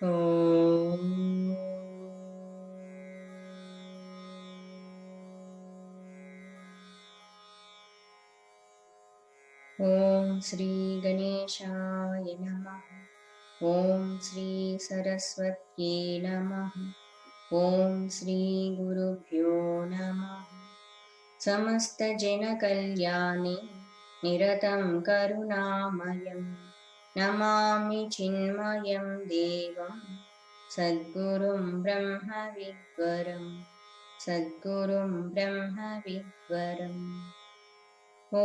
ॐ श्री गणेशाय नमः। ॐ श्री सरस्वत्यै नमः। ॐ श्री गुरुभ्यो नमः। समस्तजनकल्याणे निरतं करुणामयं नमामि चिन्मयं देवं सद्गुरुं ब्रह्मविद्वरं सद्गुरुं ब्रह्मविद्वरम्। ॐ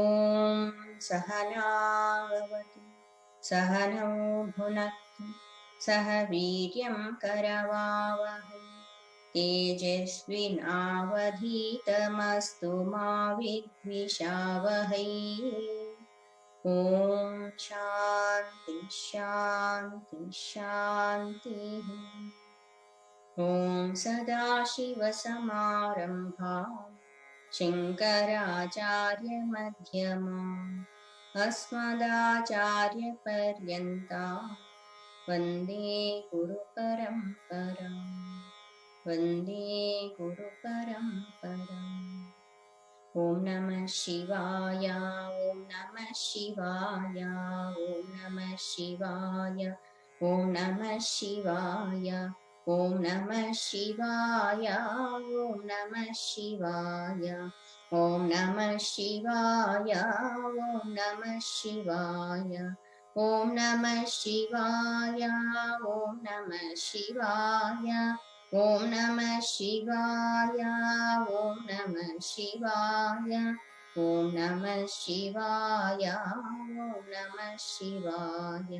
सहनावतु सहनौ भुनक्तु सह वीर्यं करवावहै तेजस्विनावधीतमस्तु मा विद्विषावहै। ॐ शान्ति शान्ति शान्तिः। ॐ सदाशिवसमारम्भां शङ्कराचार्यमध्यमाम् अस्मदाचार्यपर्यन्तां वन्दे गुरुपरम्पराम् वन्दे गुरुपरम्पराम्। ॐ नमः शिवाय ॐ नमः शिवाय ॐ नमः शिवाय ॐ नमः शिवाय ॐ नमः शिवाय ॐ नमः शिवाय ॐ नमः शिवाय ॐ नमः शिवाय ॐ नमः शिवाय ॐ नमः शिवाय ॐ नमः शिवाय ॐ नमः शिवाय ॐ नमः शिवाय ॐ नमः शिवाय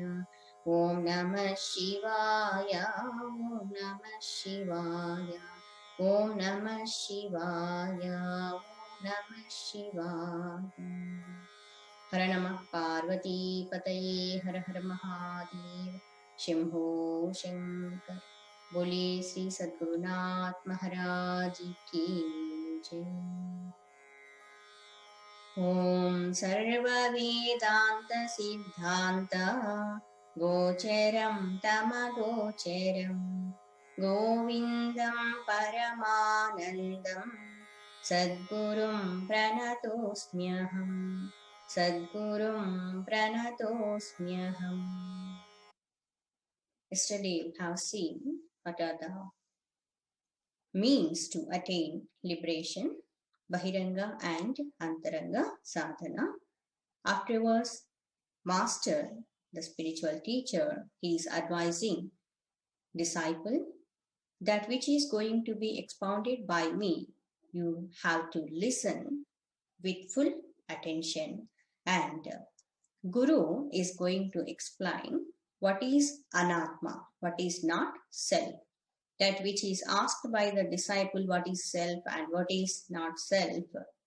ॐ नमः शिवाय ॐ नमः शिवाय ॐ नमः शिवाय ॐ नमः शिवाय। हर नमः पार्वतीपतये हर हर महादेव शंभो शंकर। बोलिए श्री सद्गुरुनाथ महाराज की जय। ओम सर्ववेदांत सिद्धांत गोचरं तमगोचरं गोविन्दं परमानन्दं सद्गुरुं प्रणतोऽस्म्यहं सद्गुरुं प्रणतोऽस्म्यहम्। Yesterday we have seen what are the means to attain liberation, Bahiranga and Antaranga sadhana. Afterwards, Master, the spiritual teacher, he is advising disciple that which is going to be expounded by me, you have to listen with full attention, and Guru is going to explain what is anatma, what is not self. That which is asked by the disciple, what is self and what is not self,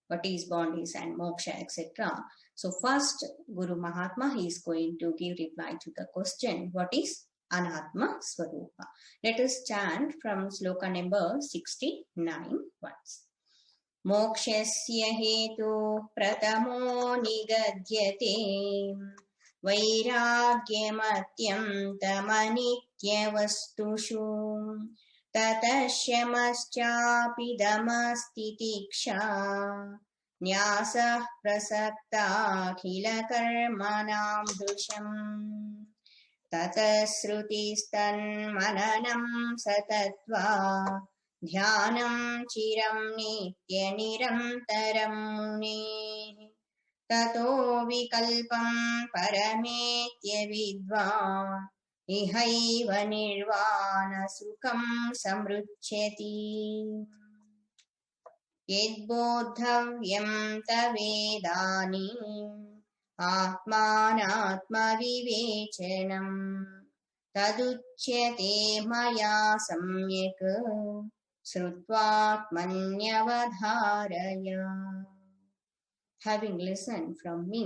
what is bondage and moksha, etc. So first, Guru Mahatma, he is going to give reply to the question, what is anatma swarupa. Let us chant from sloka number 69 once. Mokshasya hetu pratamo nigadyate वैराग्यमत्यन्तमनित्यवस्तुषु ततश्यमश्चापि तितिक्षा न्यासः प्रसक्ताखिलकर्मणां भृशम् ततश्रुतिस्तन्मननं सतत्वा ध्यानं चिरं नित्यनिरन्तरं मुनेः ततो विकल्पं परमेत्य विद्वान् इहैव निर्वाणसुखं समृच्छति। यद्बोद्धव्यं तवेदानीम् आत्मानात्मविवेचनं तदुच्यते मया सम्यक् श्रुत्वात्मन्यवधारय। Having listened from me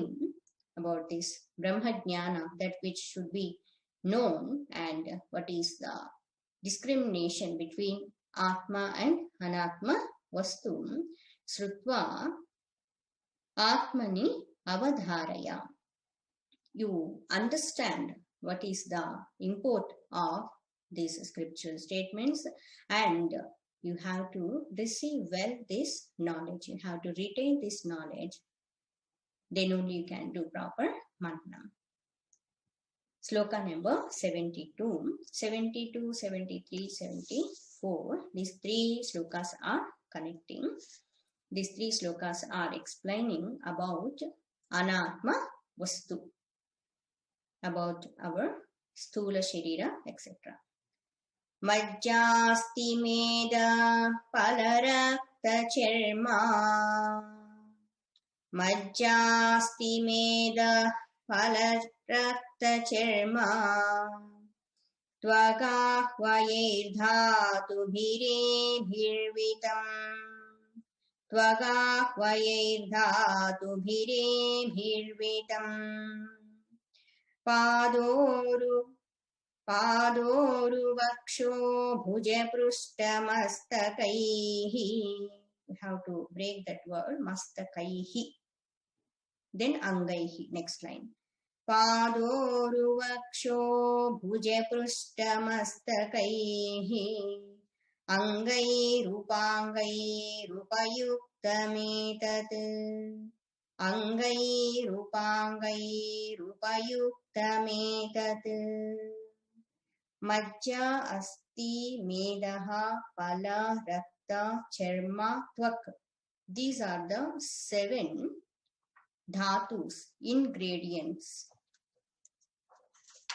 about this Brahma Jnana, that which should be known, and what is the discrimination between Atma and Anatma Vastu, Srutva Atmani Avadharaya. You understand what is the import of these scriptural statements, and you have to receive well this knowledge. You have to retain this knowledge. Then only you can do proper mananam. Sloka number 72, 72, 73, 74. These three slokas are connecting. These three slokas are explaining about anatma vastu, about our stula sharira, etc. Majjasti meda palarakta charma. Majjasti meda palarakta charma. Tvagahvayairdhatubhirebhirvitam. Tvagahvayairdhatubhirebhirvitam. Padoru vaksho bhujaprushtamastakaihi. We have to break that word, mastakaihi. Then angaihi, next line. Padoru vaksho bhujaprushtamastakaihi. Angai rupayuktametat. Angai rupayuktametat. Majja asti medaha pala rakta charma tvak. These are the 7 dhatus, ingredients.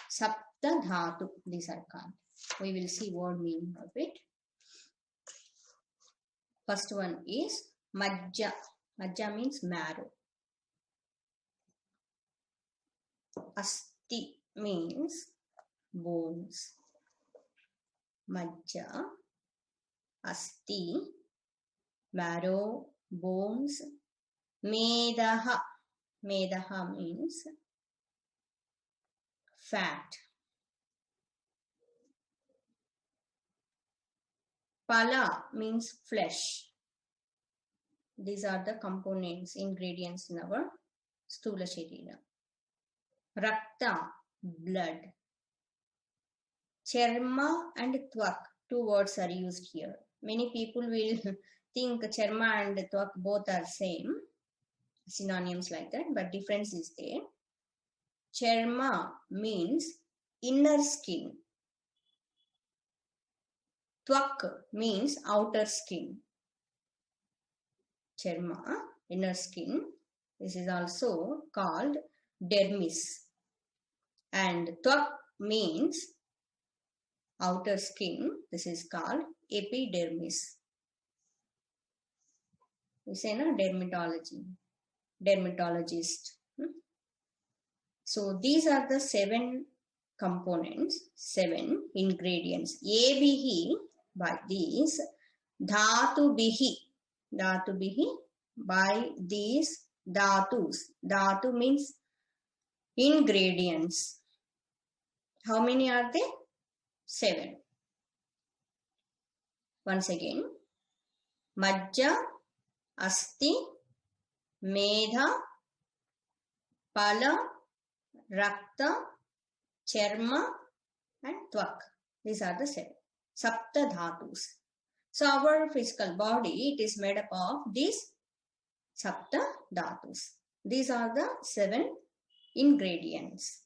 Sapta dhatu, these are called. We will see what meaning of it. First one is majja. Majja means marrow. Asti means bones. Majja, asti, marrow, bones. Medaha. Medaha means fat. Pala means flesh. These are the components, ingredients in our stula sharira. Rakta, blood. Charma and tvak, 2 words are used here. Many people will think charma and tvak both are same, synonyms like that, but difference is there. Charma means inner skin. Tvak means outer skin. Charma, inner skin. This is also called dermis. And tvak means outer skin. This is called epidermis. We say na dermatologist. So these are the 7 components, 7 ingredients. Ebihi, by these, dhatubihi, by these dhatus. Dhatu means ingredients. How many are they? 7. Once again, majja, asti, medha, pala, rakta, charma and tvak. These are the 7. Sapta dhatus. So our physical body, it is made up of these sapta dhatus. These are the 7 ingredients.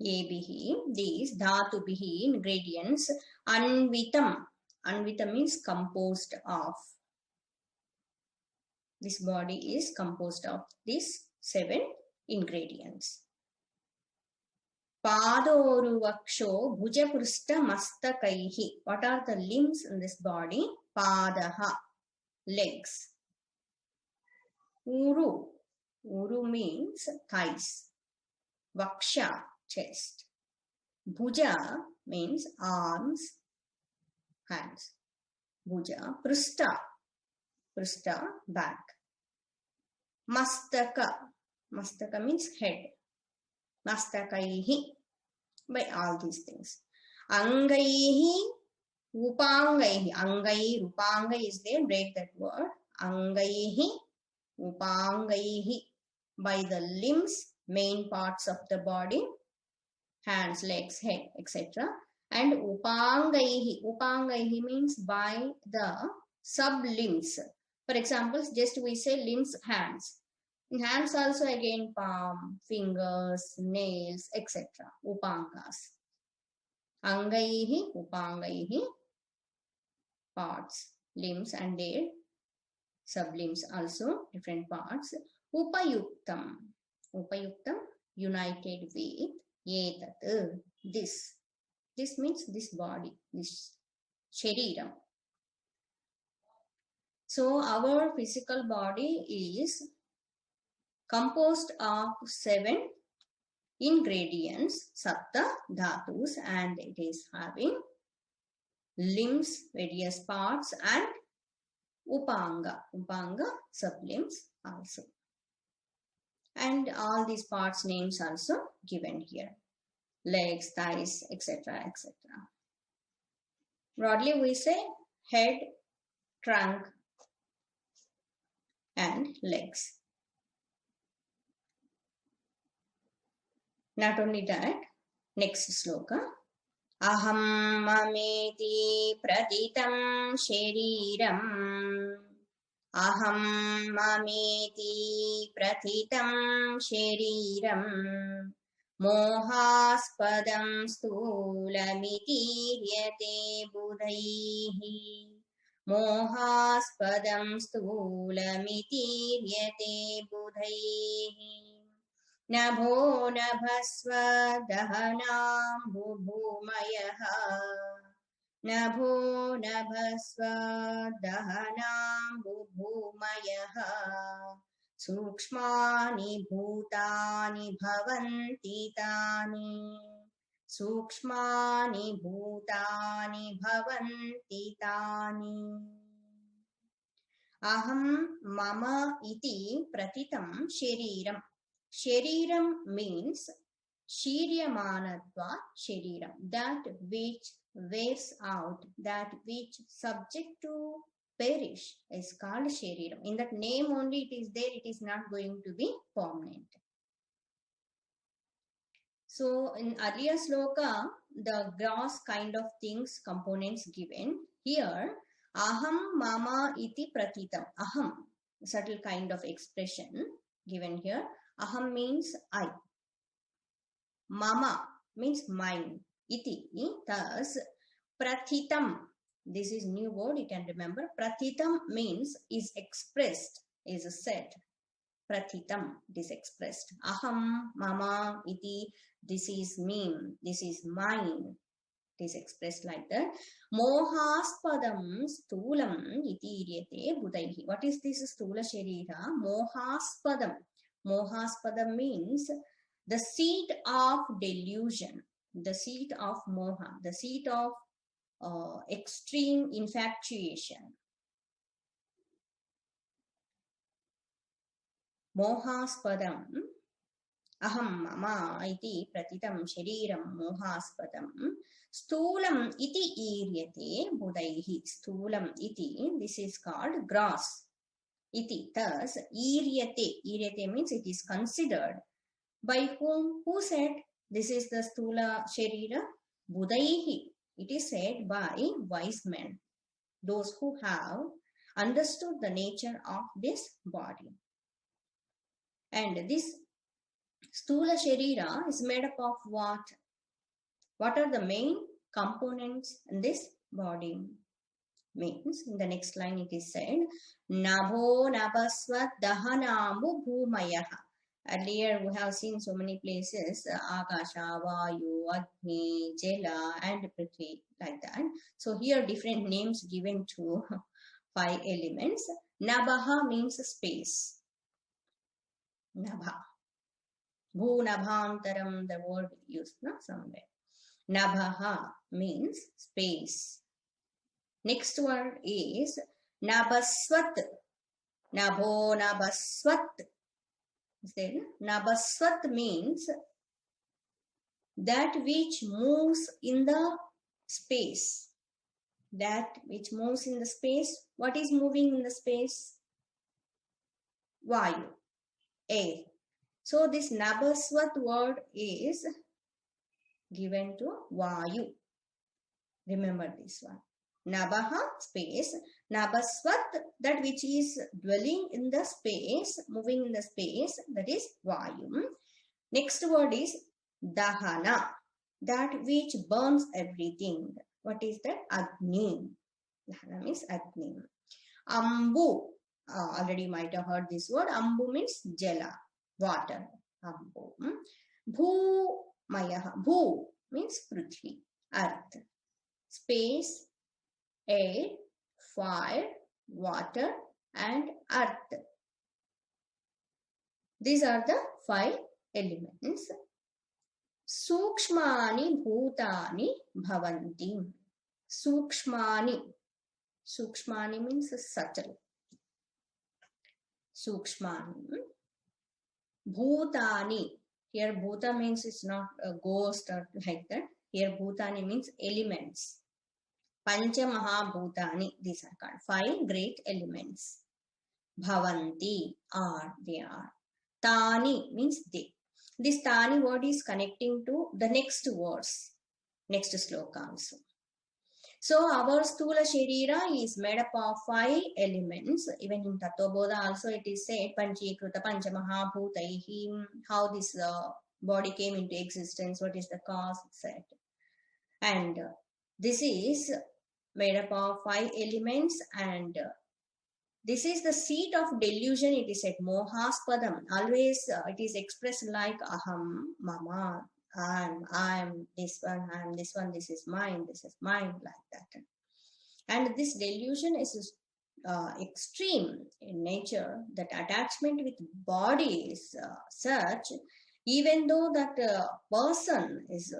Ebihi, these dhatubihi, ingredients. Anvitam. Anvitam means composed of. This body is composed of these 7 ingredients. Padoru vaksho bhujaprushta mastakaihi. What are the limbs in this body? Padaha, legs. Uru. Uru means thighs. Vaksha, chest. Bhuja means arms, hands. Bhuja. Prushta. Prushta, back. Mastaka. Mastaka means head. Mastakaihi, by all these things. Angaihi, upangaihi. Angai, rupangai is there. Break that word. Angaihi, upangaihi, by the limbs, main parts of the body. hands, legs, head, etc. And upangaihi means by the sub-limbs. For example, just we say limbs, hands. In hands also again palm, fingers, nails, etc. Upangas. Angaihi, upangaihi, parts, limbs and their sublimbs also, different parts. Upayuktam, united with etat, this. This means this body, this shariram. So our physical body is composed of 7 ingredients, sapta dhatus, and it is having limbs, various parts, and upanga sublimbs also. And all these parts names also given here. Legs, thighs, etc., etc. Broadly we say head, trunk, and legs. Not only that, next sloka. Aham mameti pratitam shariram. Aham mameti pratitam shariram. Mohaspadam sthulamiti yate budhaihi. Mohaspadam sthulamiti yate budhaihi. Nabho nabhasva dahanam bhubhumayaha. Nabho nabhasva dahanam bhubhumayaha. Sukshmani bhutani bhavanti tani. Sukshmani bhutani bhavanti tani. Aham mama iti pratitam shariram. Shariram means shiryamanatva shariram, that which wears out, that which subject to perish is called shariram. In that name only it is there, it is not going to be permanent. So in earlier sloka, the gross kind of things, components given. Here, aham mama iti pratitam. Aham, subtle kind of expression given here. Aham means I. Mama means mine. Iti, thus, prathitam. This is new word, you can remember. Prathitam means is expressed, is said. Prathitam, it is expressed. Aham, mama, iti, this is me, this is mine. It is expressed like that. Mohaspadam sthulam iti iryate budaihi. What is this sthula sharira? Mohaspadam. Mohaspadam means the seat of delusion, the seat of moha, the seat of extreme infatuation. Mohaspadam. Aham mama iti pratitam shariram mohaspadam. Sthulam iti iryate budaihi. Sthulam iti, this is called gross. Iti, thus, iryate. Iryate means it is considered. By whom? Who said this is the sthula sharira? Budaihi. It is said by wise men, those who have understood the nature of this body. And this sthula sharira is made up of what? What are the main components in this body? Means in the next line it is said, Nabho nabhasvat dahanambu bhumayaha. Earlier we have seen so many places, Akasha, Vayu, Agni, Jala and Prithvi, like that. So here different names given to 5 elements. Nabha means space. Nabha. Bhu nabhantaram, the word used somewhere. Nabha means space. Next word is nabhasvat. Nabho nabhasvat. Nabhasvat means that which moves in the space. That which moves in the space. What is moving in the space? Vayu, air. So this nabhasvat word is given to Vayu. Remember this one. Nabaha, space. Nabasvat, that which is dwelling in the space, moving in the space, that is Vayu. Next word is Dahana, that which burns everything. What is that? Agni. Dahana means Agni. Ambu, already you might have heard this word. Ambu means Jala, water. Ambu. Bhu Mayaha. Bhu means Prithvi, earth. Space, air, fire, water, and earth. These are the 5 elements. Sukshmani bhutani bhavanti. Sukshmani. Sukshmani means subtle. Sukshmani. Bhutani. Here bhuta means it's not a ghost or like that. Here bhutani means elements. Pancha Mahabhutani. These are called 5 great elements. Bhavanti are, they are. Tani means they. This Tani word is connecting to the next verse, next sloka also. So our Sthula Sharira is made up of 5 elements. Even in Tattvabodha also it is said Panchikruta Panchamahabhutaihi, how this body came into existence, what is the cause, etc. And this is made up of 5 elements, and this is the seat of delusion. It is said Mohaspadam. Always it is expressed like Aham, Mama, I'm this one, I'm this one, this is mine, like that. And this delusion is extreme in nature, that attachment with body is such, even though that person is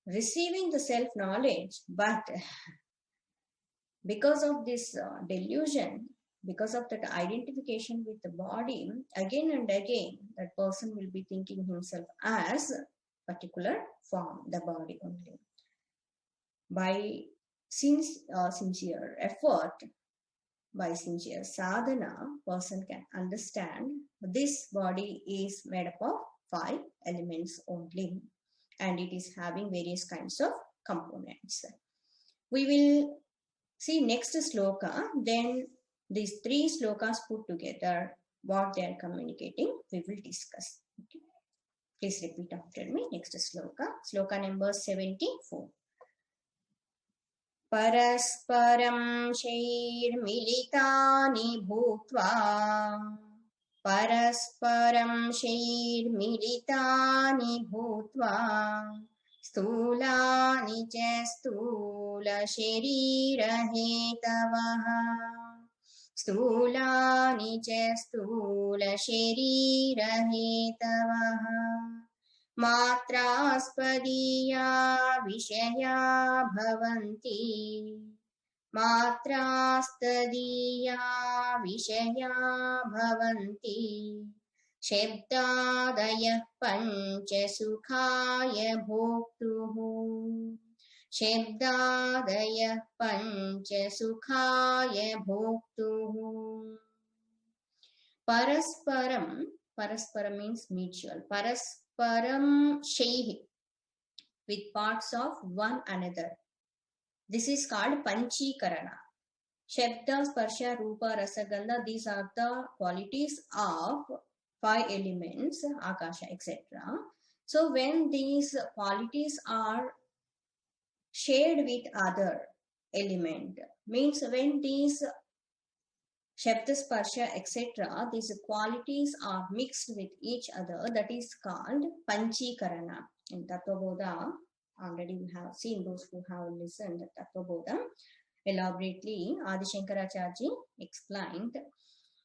receiving the self-knowledge, but because of this delusion, because of that identification with the body, again and again, that person will be thinking himself as a particular form, the body only. By sincere effort, by sincere sadhana, person can understand this body is made up of 5 elements only, and it is having various kinds of components. We will see next sloka, then these 3 slokas put together, what they are communicating, we will discuss. Okay. Please repeat after me. Next sloka, sloka number 74. Parasparam shairmilitani bhutva. Parasparam shairmilitani bhutva. Stulani cha stula sharira hetavaha. Stulani cha stula sharira hetavaha. Matraspadiya vishaya bhavanti. Matrastadiya vishaya bhavanti. Shabdadaya pancha sukhaya bhoktuhu. Shabdadaya pancha sukhaya bhoktuhu. Parasparam. Parasparam means mutual. Parasparam shaihi, with parts of one another. This is called Panchikarana. Shabda, Sparsha, Rupa, Rasa, Gandha, these are the qualities of 5 elements, Akasha, etc. So when these qualities are shared with other element, means when these Shabda, Sparsha, etc., these qualities are mixed with each other, that is called Panchikarana. In Tattvabodha, already we have seen, those who have listened to Tattvabodha elaborately, Adi Shankaracharyaji explained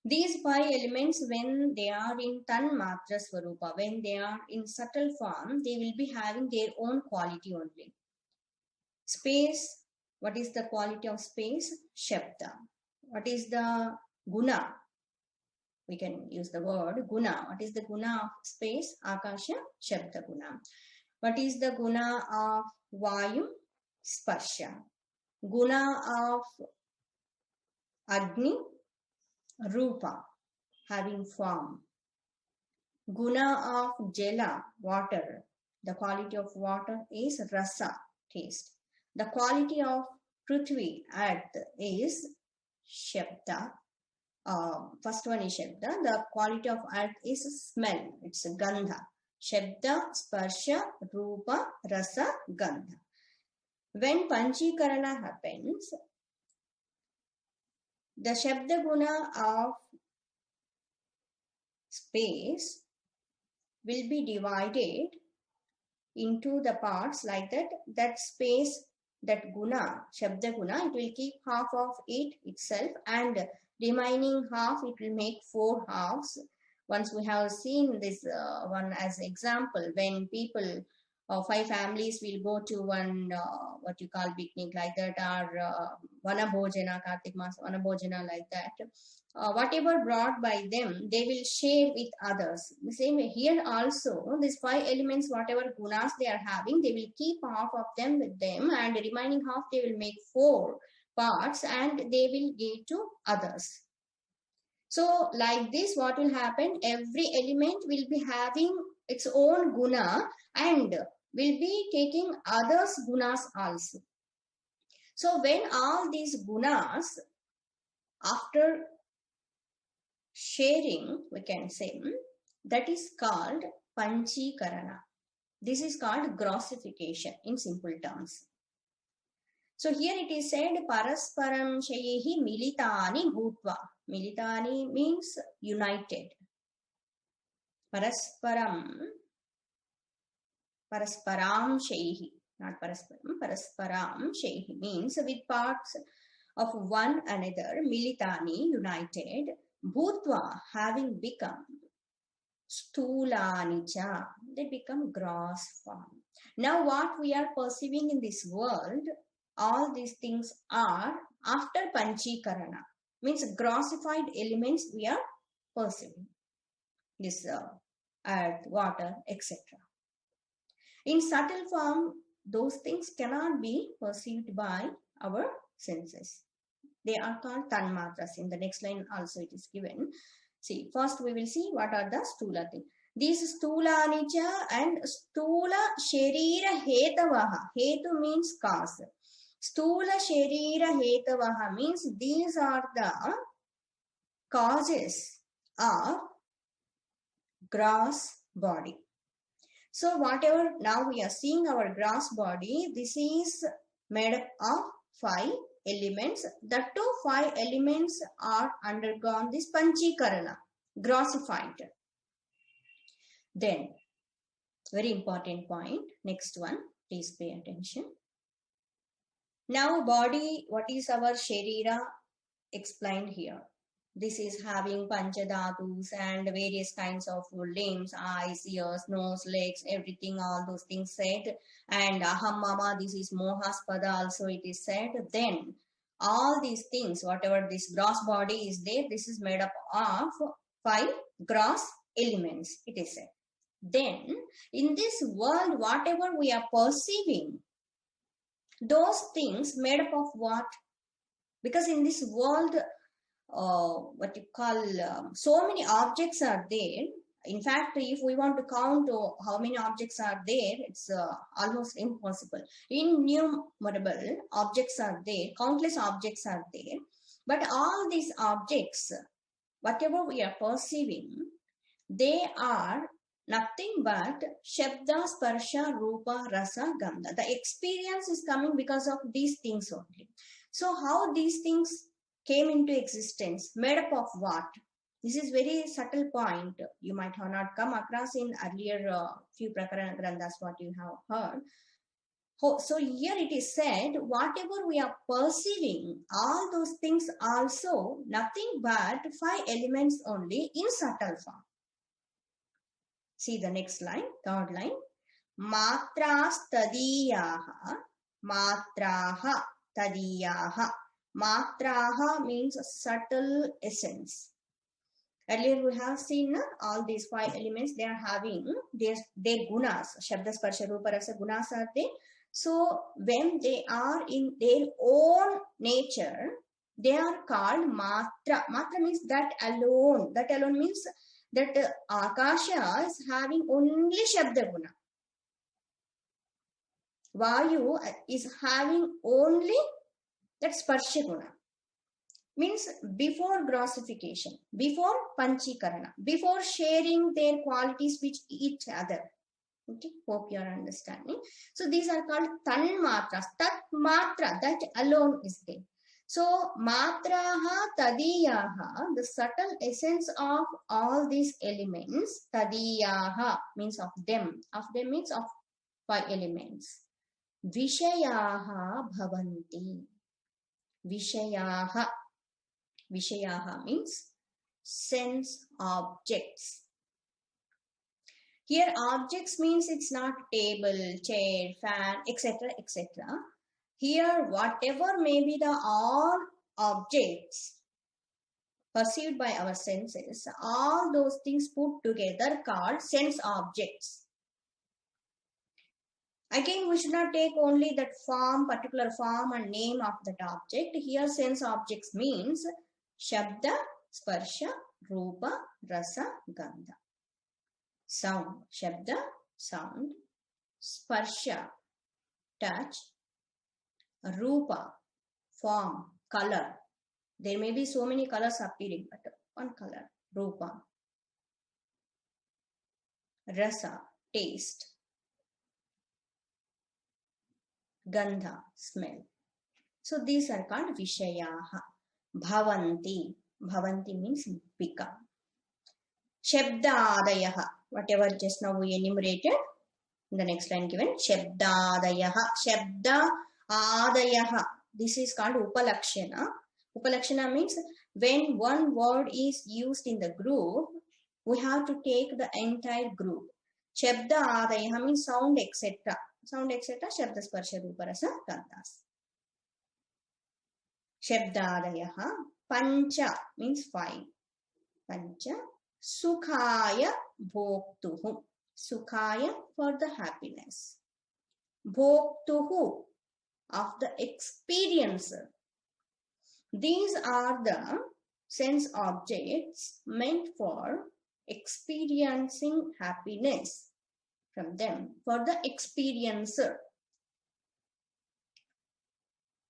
these 5 elements, when they are in Tanmatra Swarupa, when they are in subtle form, they will be having their own quality only. Space, what is the quality of space? Shabda. What is the guna? We can use the word guna. What is the guna of space? Akasha, Shabda guna. What is the guna of Vayu? Sparsha. Guna of Agni? Rupa, having form. Guna of Jala, water, The quality of water is rasa, taste. The quality of Prithvi, earth, is Shabda. First one is Shabda. The quality of earth is smell. It's Gandha. Shabda, Sparsha, Rupa, Rasa, Gandha. When Panchikarana happens, the Shabda Guna of space will be divided into the parts like that. That space, that guna, Shabda Guna, it will keep half of it itself, and remaining half it will make 4 halves. Once we have seen this one as example, when people 5 families will go to one what you call picnic like that, or Vanabhojana, Kartik Mas Vanabhojana like that. Whatever brought by them, they will share with others. The same way here also, these 5 elements, whatever gunas they are having, they will keep half of them with them, and the remaining half they will make 4 parts and they will give to others. So like this, what will happen? Every element will be having its own guna and will be taking others' gunas also. So when all these gunas, after sharing, we can say, that is called Panchikarana. This is called grossification in simple terms. So here it is said, Parasparam Shayehi Militani Bhutva. Militani means united. Parasparam Shayehi, not Parasparam, Parasparam Shayehi means with parts of one another, Militani, united, Bhutva, having become, Stulanicha, they become gross form. Now what we are perceiving in this world, all these things are after Panchikarana, means grossified elements we are perceiving. This earth, water, etc. In subtle form, those things cannot be perceived by our senses. They are called tanmatras. In the next line also it is given. See, first we will see what are the stula things. These stula anicca and stula sharira hetavaha. Hetu means cause. Stula sharira hetavaha means these are the causes of gross body. So whatever now we are seeing our gross body, this is made up of 5 elements. The 5 elements are undergone this Panchikarana, grossified. Then, very important point, next one, please pay attention. Now body, what is our Sharira explained here. This is having Panchadhatus and various kinds of limbs, eyes, ears, nose, legs, everything, all those things said. And Aham Mama, this is Mohaspada also it is said. Then all these things, whatever this gross body is there, this is made up of 5 gross elements, it is said. Then in this world, whatever we are perceiving, those things made up of what? Because in this world, what you call, so many objects are there. In fact, if we want to count how many objects are there, it's almost impossible. Innumerable objects are there, countless objects are there. But all these objects, whatever we are perceiving, they are nothing but Shabda, Sparsha, Rupa, Rasa, Gandha. The experience is coming because of these things only. So how these things came into existence, made up of what? This is very subtle point. You might have not come across in earlier few Prakarana Granthas what you have heard. So here it is said, whatever we are perceiving, all those things also nothing but 5 elements only in subtle form. See the next line, third line. Matras tadiyaha, matraha tadiyaha. Matraha means subtle essence. Earlier we have seen all these 5 elements, they are having their gunas. Shabda, Sparsha, Rupa, Rasa, gunas are there. So when they are in their own nature, they are called matra. Matra means that alone. That alone means that Akasha is having only Shabda Guna. Vayu is having only that sparsha guna. Means before grossification, before panchikarana, before sharing their qualities with each other. Okay, hope you are understanding. So these are called tanmatras. Tat matra, that alone is there. So matraha tadiyaha, the subtle essence of all these elements, tadiyaha means of them means of 5 elements. Vishayaha bhavanti. Vishayaha means sense objects. Here objects means it's not table, chair, fan, etc. etc. Here whatever may be the all objects perceived by our senses, all those things put together called sense objects. Again, we should not take only that form, particular form and name of that object. Here sense objects means Shabda, Sparsha, Rupa, Rasa, Gandha. Sound, Shabda, sound, Sparsha, touch, Rupa, form, color. There may be so many colors appearing, but one color, Rupa. Rasa, taste. Gandha, smell. So these are called Vishayaha. Bhavanti. Bhavanti means become. Shabdadayaha. Whatever just now we enumerated. In the next line given. Shabdadayaha. Shabda adayaha. This is called Upalakshana. Upalakshana means when one word is used in the group, we have to take the entire group. Shabda adayaha means sound, etc. Sound, etc. Shabda, Sparsha, Rupa, Rasa, Gandhas. Shabdadayaha. Pancha means 5. Pancha. Sukhaya bhoktuhu. Sukhaya for the happiness. Bhoktuhu of the experiencer. These are the sense objects meant for experiencing happiness from them, for the experiencer.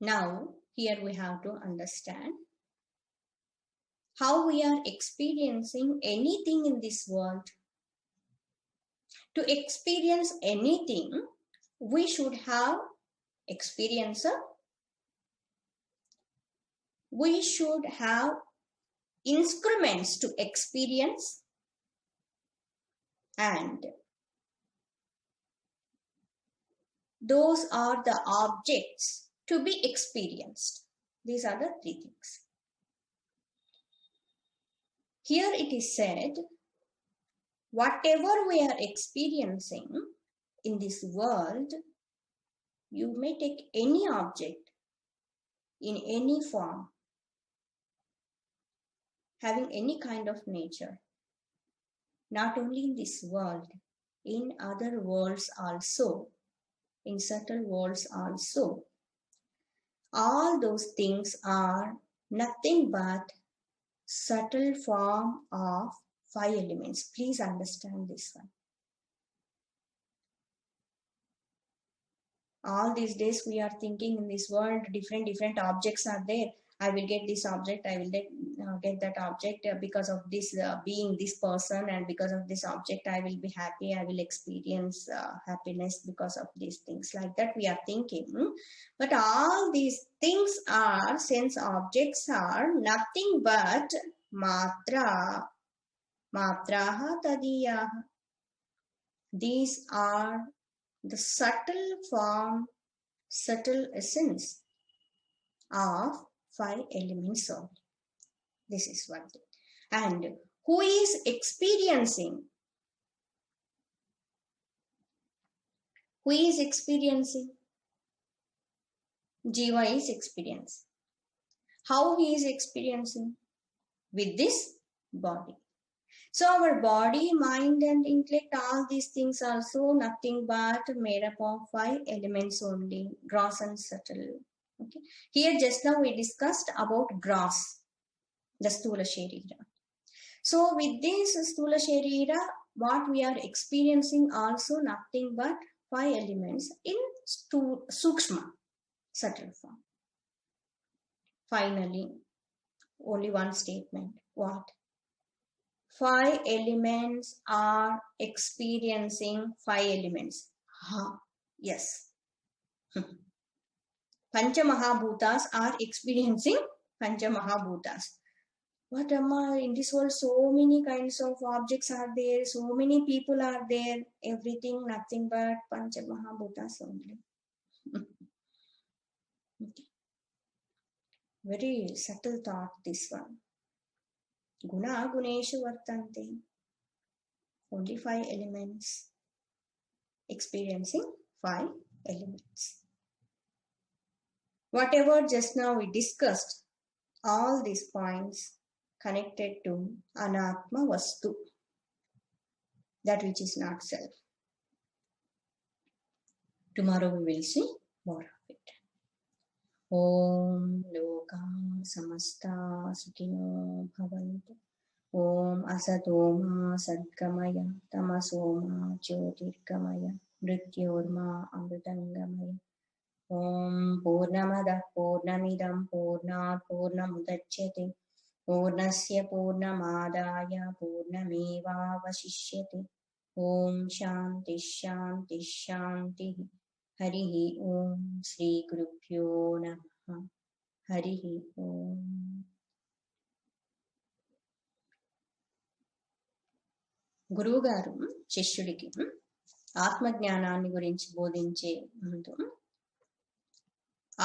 Now, here we have to understand how we are experiencing anything in this world. To experience anything, we should have experiencer. We should have instruments to experience, and those are the objects to be experienced. These are the 3 things. Here it is said, whatever we are experiencing in this world, you may take any object in any form, having any kind of nature, not only in this world, in other worlds also, in subtle worlds also. All those things are nothing but subtle form of 5 elements. Please understand this one. All these days we are thinking in this world, different objects are there. I will get this object, I will get that object because of this being this person, and because of this object I will be happy, I will experience happiness because of these things. Like that we are thinking. But all these things are, sense objects are nothing but matra. Matraha tadiyaha. These are the subtle form, subtle essence of 5 elements only. This is one thing. And who is experiencing? Who is experiencing? Jiva is experiencing. How he is experiencing? With this body. So our body, mind and intellect, all these things also nothing but made up of 5 elements only, gross and subtle. Okay. Here just now we discussed about gross, the Sthula Sharira. So with this Sthula Sharira, what we are experiencing also nothing but 5 elements in sukshma, subtle form. Finally, only one statement. What? 5 elements are experiencing 5 elements. Yes. Panchamahabhutas are experiencing Panchamahabhutas. What Amma, in this world so many kinds of objects are there, so many people are there, everything nothing but Panchamahabhutas only. Okay. Very subtle thought this one. Guna guneshu vartante. Only 5 elements. Experiencing 5 elements. Whatever just now we discussed, all these points connected to anatma vastu, that which is not self. Tomorrow we will see more of it. Om loka samasta sukhino bhavantu. Om asatoma sadgamaya tamasoma jyotirgamaya mrityorma amritangamaya. Om purnamadah purnamidam purnat purnamudachyate purnasya purnamadaya purnamevavashishyate. Om shanti shanti shanti. Harihi Om. Shri Gurubhyo Namaha. Harihi Om. గురువు గారు శిష్యుడికి ఆత్మజ్ఞానాన్ని గురించి బోధించే ముందు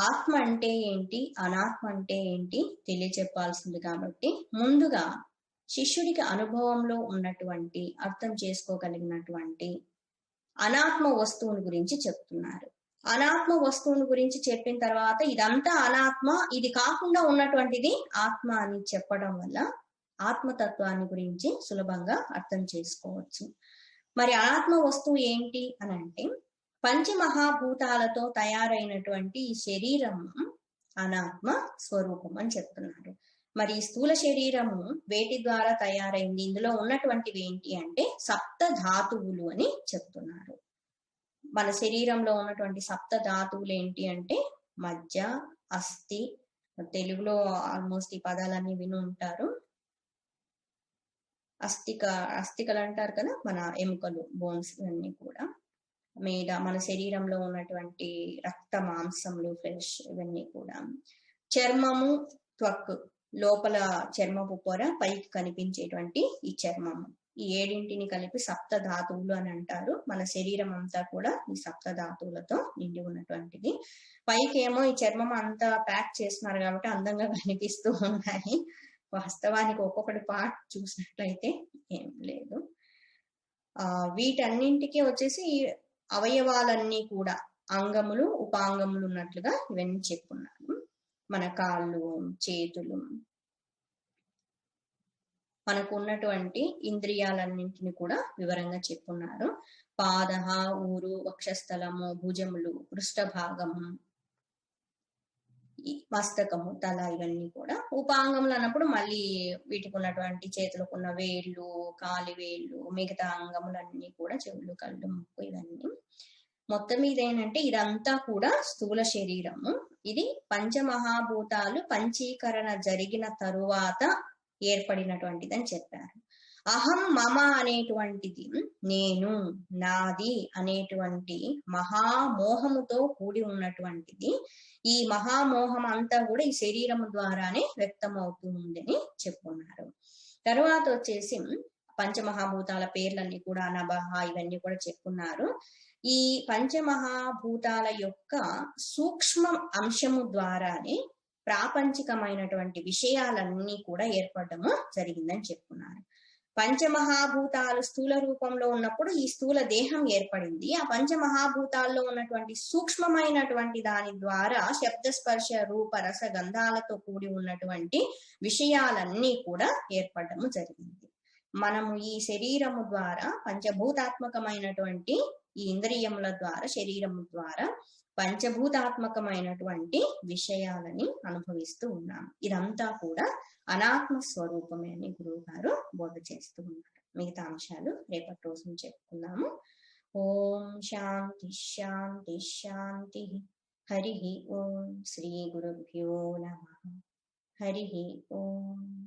ఆత్మ అంటే ఏంటి, అనాత్మ అంటే ఏంటి తెలియచెప్పాల్సింది కాబట్టి ముందుగా శిష్యుడికి అనుభవంలో ఉన్నటువంటి అర్థం చేసుకోగలిగినటువంటి అనాత్మ వస్తువుని గురించి చెప్తున్నారు. అనాత్మ వస్తువుని గురించి చెప్పిన తర్వాత ఇదంతా అనాత్మ, ఇది కాకుండా ఉన్నటువంటిది ఆత్మ అని చెప్పడం వల్ల ఆత్మతత్వాన్ని గురించి సులభంగా అర్థం చేసుకోవచ్చు. మరి అనాత్మ వస్తువు ఏంటి అని అంటే పంచమహాభూతాలతో తయారైనటువంటి ఈ శరీరము అనాత్మ స్వరూపం అని చెప్తున్నారు. మరి ఈ స్థూల శరీరము వేటి ద్వారా తయారైంది, ఇందులో ఉన్నటువంటివి ఏంటి అంటే సప్త ధాతువులు అని చెప్తున్నారు. మన శరీరంలో ఉన్నటువంటి సప్త ధాతువులు ఏంటి అంటే మజ్జ, అస్థి, తెలుగులో ఆల్మోస్ట్ ఈ పదాలన్నీ విని ఉంటారు. అస్థికలు అంటారు కదా, మన ఎముకలు, బోన్స్ ఇవన్నీ కూడా. మీద మన శరీరంలో ఉన్నటువంటి రక్త మాంసములు, ఫ్లెష్ ఇవన్నీ కూడా. చర్మము, త్వక్, లోపల చర్మపు పొర, పైకి కనిపించేటువంటి ఈ చర్మము, ఈ 7 కలిపి సప్త ధాతువులు అని అంటారు. మన శరీరం అంతా కూడా ఈ సప్త ధాతువులతో నిండి ఉన్నటువంటిది. పైకి ఏమో ఈ చర్మం అంతా ప్యాక్ చేస్తున్నారు కాబట్టి అందంగా కనిపిస్తూ ఉన్నాయి. వాస్తవానికి ఒక్కొక్కటి పార్ట్ చూసినట్లయితే ఏం లేదు. వీటన్నింటికి వచ్చేసి అవయవాలన్నీ కూడా అంగములు, ఉపాంగములు ఉన్నట్లుగా ఇవన్నీ చెప్పుకున్నాను. మన కాళ్ళు, చేతులు, మనకు ఉన్నటువంటి ఇంద్రియాలన్నింటిని కూడా వివరంగా చెప్పున్నారు. పాదహ, ఊరు, వక్షస్థలము, భుజములు, పృష్ఠభాగము, మస్తకము, తల, ఇవన్నీ కూడా ఉపాంగములు అన్నప్పుడు మళ్ళీ వీటికి ఉన్నటువంటి చేతులకు ఉన్న వేళ్ళు, కాలి వేళ్ళు, మిగతా అంగములన్నీ కూడా చెవులు, కళ్ళు, ముక్కు, ఇవన్నీ. మొత్తం మీద ఏంటంటే ఇదంతా కూడా స్థూల శరీరము. ఇది పంచమహాభూతాలు పంచీకరణ జరిగిన తరువాత ఏర్పడినటువంటిది అని చెప్పారు. అహం మమ అనేటువంటిది నేను, నాది అనేటువంటి మహామోహముతో కూడి ఉన్నటువంటిది. ఈ మహామోహం అంతా కూడా ఈ శరీరము ద్వారానే వ్యక్తం అవుతుందని చెప్పుకున్నారు. తర్వాత వచ్చేసి పంచమహాభూతాల పేర్లన్నీ కూడా నభః, ఇవన్నీ కూడా చెప్పుకున్నారు. ఈ పంచమహాభూతాల యొక్క సూక్ష్మ అంశము ద్వారానే ప్రాపంచికమైనటువంటి విషయాలన్నీ కూడా ఏర్పడము జరిగిందని చెప్పుకున్నారు. పంచమహాభూతాలు స్థూల రూపంలో ఉన్నప్పుడు ఈ స్థూల దేహం ఏర్పడింది. ఆ పంచమహాభూతాల్లో ఉన్నటువంటి సూక్ష్మమైనటువంటి దాని ద్వారా శబ్ద, స్పర్శ, రూప, రస, గంధాలతో కూడి ఉన్నటువంటి విషయాలన్నీ కూడా ఏర్పడము జరిగింది. మనము ఈ శరీరము ద్వారా పంచభూతాత్మకమైనటువంటి ఈ ఇంద్రియముల ద్వారా, శరీరము ద్వారా పంచభూతాత్మకమైనటువంటి విషయాలని అనుభవిస్తూ ఉన్నాం. ఇదంతా కూడా అనాత్మ స్వరూపమే అని గురువు గారు బోధ చేస్తూ ఉన్నారు. మిగతా అంశాలు రేపటి రోజున చెప్పుకుందాము. ఓం శాంతి శాంతి శాంతి. హరి ఓం. శ్రీ గురుభ్యో నమః. హరి ఓం.